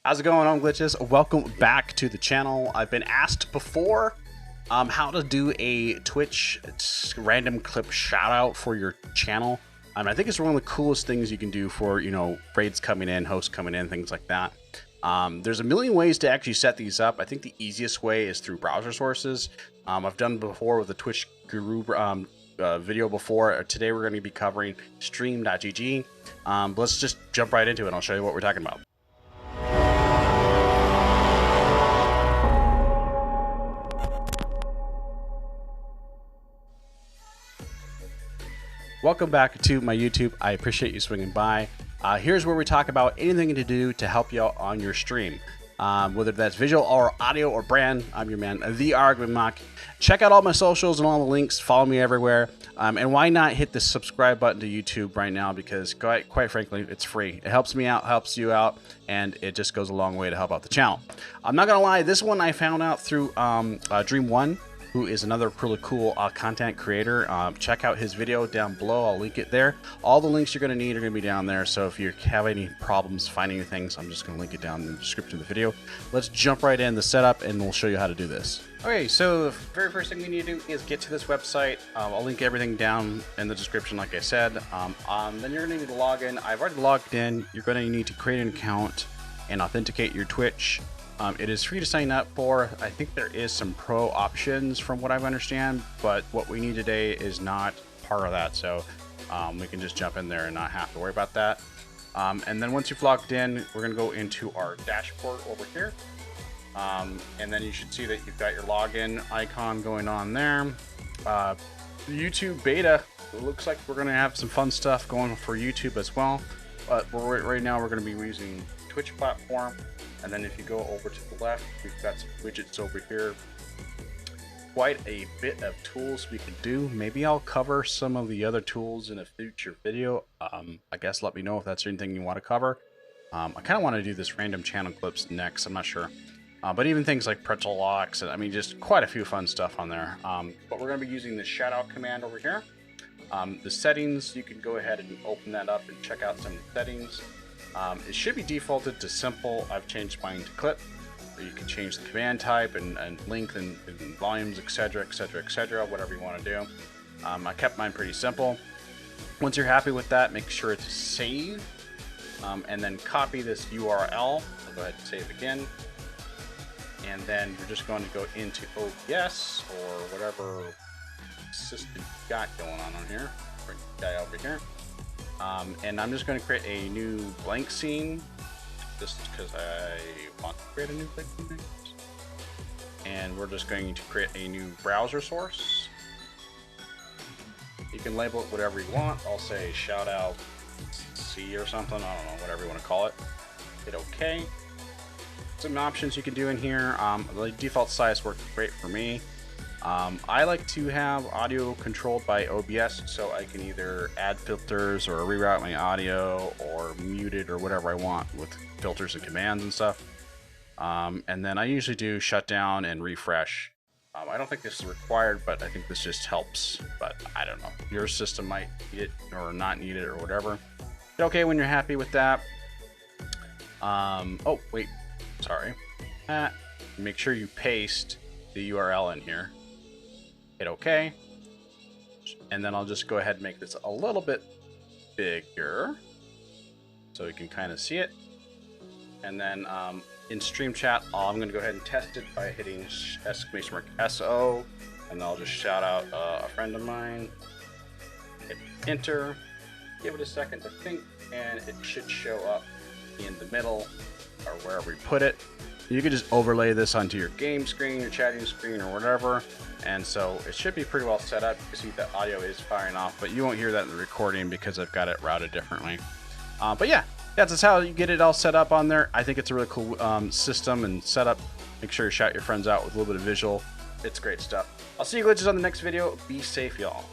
How's it going on, Glitches? Welcome back to the channel. I've been asked before how to do a Twitch random clip shout out for your channel. I think it's one of the coolest things you can do for, raids coming in, hosts coming in, things like that. There's a million ways to actually set these up. I think the easiest way is through browser sources. I've done before with the Twitch Guru video before. Today we're going to be covering stream.gg. Let's just jump right into it. I'll show you what we're talking about. Welcome back to my YouTube. I appreciate you swinging by. Here's where we talk about anything to do to help you out on your stream. Whether that's visual or audio or brand, I'm your man, the Argument. Check out all my socials and all the links. Follow me everywhere. And why not hit the subscribe button to YouTube right now? Because quite frankly, it's free. It helps me out, helps you out, and it just goes a long way to help out the channel. I'm not gonna lie, this one I found out through Dream1, who is another really cool content creator. Check out his video down below. I'll link it there. All the links you're gonna need are gonna be down there. So if you have any problems finding things, I'm just gonna link it down in the description of the video. Let's jump right in the setup and we'll show you how to do this. Okay, so the very first thing we need to do is get to this website. I'll link everything down in the description, like I said. Then you're gonna need to log in. I've already logged in. You're gonna need to create an account and authenticate your Twitch. It is free to sign up for. I think there is some pro options from what I understand, but what we need today is not part of that. So we can just jump in there and not have to worry about that. And then once you've logged in, we're gonna go into our dashboard over here. And then you should see that you've got your login icon going on there. The YouTube beta, it looks like we're gonna have some fun stuff going for YouTube as well. But right now we're gonna be using Twitch platform. And then if you go over to the left, we've got some widgets over here. Quite a bit of tools we can do. Maybe I'll cover some of the other tools in a future video. I guess let me know if that's anything you want to cover. I kind of want to do this random channel clips next. I'm not sure. But even things like pretzel locks, and I mean, just quite a few fun stuff on there. But we're going to be using the shout out command over here. The settings, you can go ahead and open that up and check out some of the settings. It should be defaulted to simple. I've changed mine to clip. You can change the command type and length and volumes, etc., whatever you want to do. I kept mine pretty simple. Once you're happy with that, make sure to save, and then copy this URL. I'll go ahead and save again. And then you're just going to go into OBS or whatever system you've got going on here. Bring the guy over here. And I'm just going to create a new blank scene just because I want to create a new blank scene. And we're just going to create a new browser source. You can label it whatever you want. I'll say shout out C or something. I don't know, whatever you want to call it. Hit OK. Some options you can do in here. The default size works great for me. I like to have audio controlled by OBS, so I can either add filters or reroute my audio or mute it or whatever I want with filters and commands and stuff. And then I usually do shutdown and refresh. I don't think this is required, but I think this just helps. But I don't know. Your system might need it or not need it or whatever. Hit OK when you're happy with that. Oh, wait. Sorry. Make sure you paste the URL in here. Hit OK, and then I'll just go ahead and make this a little bit bigger so you can kind of see it. And then in stream chat, I'm going to go ahead and test it by hitting exclamation mark SO, and I'll just shout out a friend of mine. Hit enter, give it a second to think, and it should show up in the middle or wherever we put it. You can just overlay this onto your game screen, your chatting screen, or whatever. And so it should be pretty well set up. You can see the audio is firing off, but you won't hear that in the recording because I've got it routed differently. But yeah, that's how you get it all set up on there. I think it's a really cool system and setup. Make sure you shout your friends out with a little bit of visual. It's great stuff. I'll see you glitches on the next video. Be safe, y'all.